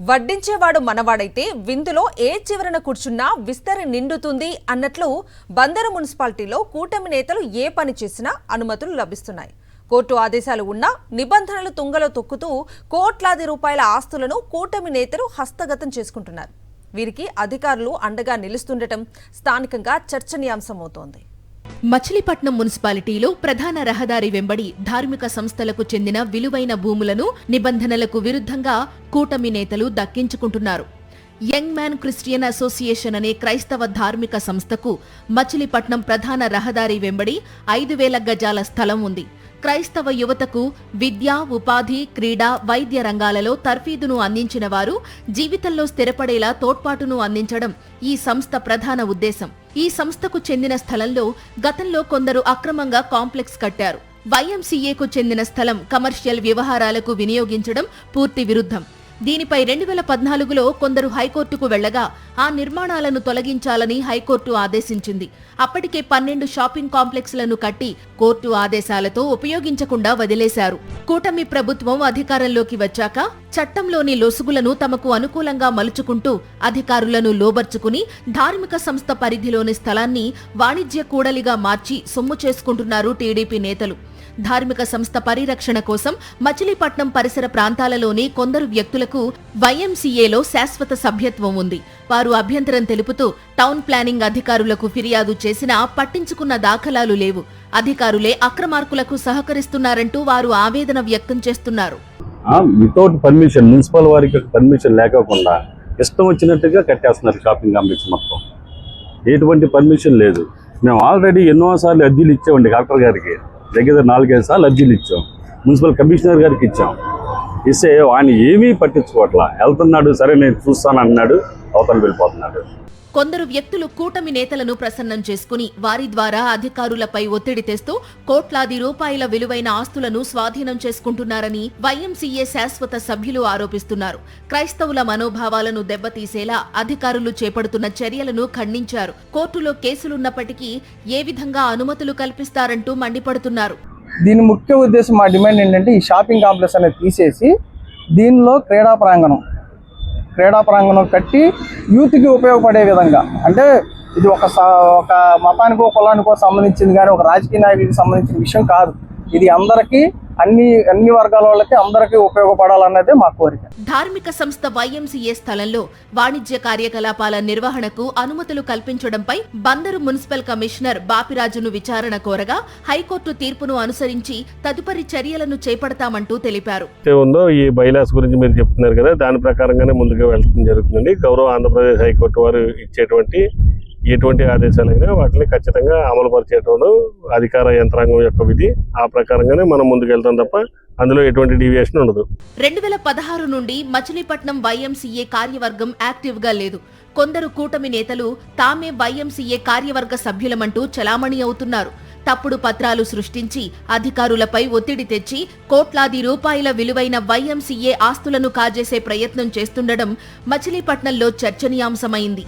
వడ్డించేవాడు మనవాడైతే విందులో ఏ చివరన కూర్చున్నా విస్తరి నిండుతుంది అన్నట్లు బందరు మున్సిపాలిటీలో కూటమి నేతలు ఏ పని చేసినా అనుమతులు లభిస్తున్నాయి. కోర్టు ఆదేశాలు ఉన్నా నిబంధనలు తుంగలో తొక్కుతూ కోట్లాది రూపాయల ఆస్తులను కూటమి నేతలు హస్తగతం చేసుకుంటున్నారు. వీరికి అధికారులు అండగా నిలుస్తుండటం స్థానికంగా చర్చనీయాంశమవుతోంది. మచిలీపట్నం మున్సిపాలిటీలో ప్రధాన రహదారి వెంబడి ధార్మిక సంస్థలకు చెందిన విలువైన భూములను నిబంధనలకు విరుద్ధంగా కూటమి నేతలు దక్కించుకుంటున్నారు. యంగ్ మ్యాన్ క్రిస్టియన్ అసోసియేషన్ అనే క్రైస్తవ ధార్మిక సంస్థకు మచిలీపట్నం ప్రధాన రహదారి వెంబడి 5,000 గజాల స్థలం ఉంది. క్రైస్తవ యువతకు విద్య, ఉపాధి, క్రీడా, వైద్య రంగాలలో తర్ఫీదును అందించిన వారు జీవితంలో స్థిరపడేలా తోడ్పాటును అందించడం ఈ సంస్థ ప్రధాన ఉద్దేశం. ఈ సంస్థకు చెందిన స్థలంలో గతంలో కొందరు అక్రమంగా కాంప్లెక్స్ కట్టారు. వైఎంసీఏకు చెందిన స్థలం కమర్షియల్ వ్యవహారాలకు వినియోగించడం పూర్తి విరుద్ధం. దీనిపై 2014లో కొందరు హైకోర్టుకు వెళ్లగా ఆ నిర్మాణాలను తొలగించాలని హైకోర్టు ఆదేశించింది. అప్పటికే 12 షాపింగ్ కాంప్లెక్స్లను కట్టి కోర్టు ఆదేశాలతో ఉపయోగించకుండా వదిలేశారు. కూటమి ప్రభుత్వం అధికారంలోకి వచ్చాక చట్టంలోని లొసుగులను తమకు అనుకూలంగా మలుచుకుంటూ అధికారులను లోబర్చుకుని ధార్మిక సంస్థ పరిధిలోని స్థలాన్ని వాణిజ్య కూడలిగా మార్చి సొమ్ము చేసుకుంటున్నారు టీడీపీ నేతలు. ధార్మిక సంస్థ పరిరక్షణ కోసం మచిలీపట్నం పరిసర ప్రాంతాలలోని కొందరు వ్యక్తులకు వైఎంసీఏలో శాశ్వత సభ్యత్వం ఉంది. వారు అభ్యంతరం తెలుపుతూ టౌన్ ప్లానింగ్ అధికారులకు ఫిర్యాదు చేసినా పట్టించుకున్న దాఖలాలు లేవు. అధికారులే అక్రమార్కులకు సహకరిస్తున్నారంటూ వారు ఆవేదన వ్యక్తం చేస్తున్నారు. వితౌట్ పర్మిషన్, మున్సిపల్ వారికి పర్మిషన్ లేకుండా ఇష్టం వచ్చినట్టుగా కట్టేస్తున్నారు షాపింగ్ కాంప్లెక్స్ మొత్తం. ఎటువంటి పర్మిషన్ లేదు. మేము ఆల్రెడీ ఎన్నోసార్లు అర్జీలు ఇచ్చామండి. కలెక్టర్ గారికి దగ్గర 4-5 సార్లు అర్జీలు ఇచ్చాం. మున్సిపల్ కమిషనర్ గారికి ఇచ్చాం. ఇస్తే ఆయన ఏమీ పట్టించుకోవట్లా. వెళ్తున్నాడు, సరే నేను చూస్తాను అన్నాడు, అవతల వెళ్ళిపోతున్నాడు. కొందరు వ్యక్తులు కూటమి నేతలను ప్రసన్నం చేసుకుని వారి ద్వారా అధికారులపై ఒత్తిడి తెస్తూ కోట్లాది రూపాయల విలువైన ఆస్తులను స్వాధీనం చేసుకుంటున్నారని వైఎంసీఏ శాశ్వత సభ్యులు ఆరోపిస్తున్నారు. క్రైస్తవుల మనోభావాలను దెబ్బతీసేలా అధికారులు చేపడుతున్న చర్యలను ఖండించారు. కోర్టులో కేసులున్నప్పటికీ ఏ విధంగా అనుమతులు కల్పిస్తారంటూ మండిపడుతున్నారు. దీని ముఖ్య ఉద్దేశం, మా డిమాండ్ ఏంటంటే ఈ షాపింగ్ కాంప్లెక్స్ అనేది తీసేసి దీనిలో క్రీడా ప్రాంగణం కట్టి యూత్కి ఉపయోగపడే విధంగా, అంటే ఇది ఒక మతానికో కులానికో సంబంధించింది కానీ ఒక రాజకీయ నాయకుడికి సంబంధించిన విషయం కాదు. ఇది అందరికీ అన్ని వర్గాల వాళ్ళకి అందరికీ ఉపయోగపడాలన్నదే మా కోరిక. ధార్మిక సంస్థ వైఎంసీఏ స్థలంలో వాణిజ్య కార్యకలాపాల నిర్వహణకు అనుమతులు కల్పించడంపై బందరు మున్సిపల్ కమిషనర్ బాపిరాజును విచారణ కోరగా హైకోర్టు తీర్పును అనుసరించి తదుపరి చర్యలను చేపడతామంటూ తెలిపారు. ఈ బైలాస్ గురించి మీరు చెప్తున్నారు కదా, దాని ప్రకారంగానే ముందుకు వెళ్తడం జరుగుతుందండి. గౌరవ ఆంధ్రప్రదేశ్ హైకోర్టు వారు ఇచ్చేటువంటి ఎటువంటి ఆదేశాలైనా వాటిని ఖచ్చితంగా అమలు పరిచేయడం అధికార యంత్రాంగం యొక్క విధి. ఆ ప్రకారంగానే మనం ముందుకు వెళ్తాం తప్ప అందులో ఎటువంటి డీవియేషన్ ఉండదు. 2016 నుండి మచిలీపట్నం వైఎంసీఏ కార్యవర్గం యాక్టివ్ గా లేదు. కొందరు కూటమి నేతలు తామే వైఎంసీఏ కార్యవర్గ సభ్యులమంటూ చలామణి అవుతున్నారు. తప్పుడు పత్రాలు సృష్టించి అధికారులపై ఒత్తిడి తెచ్చి కోట్లాది రూపాయల విలువైన వైఎంసీఏ ఆస్తులను కాజేసే ప్రయత్నం చేస్తుండడం మచిలీపట్నంలో చర్చనీయాంశమైంది.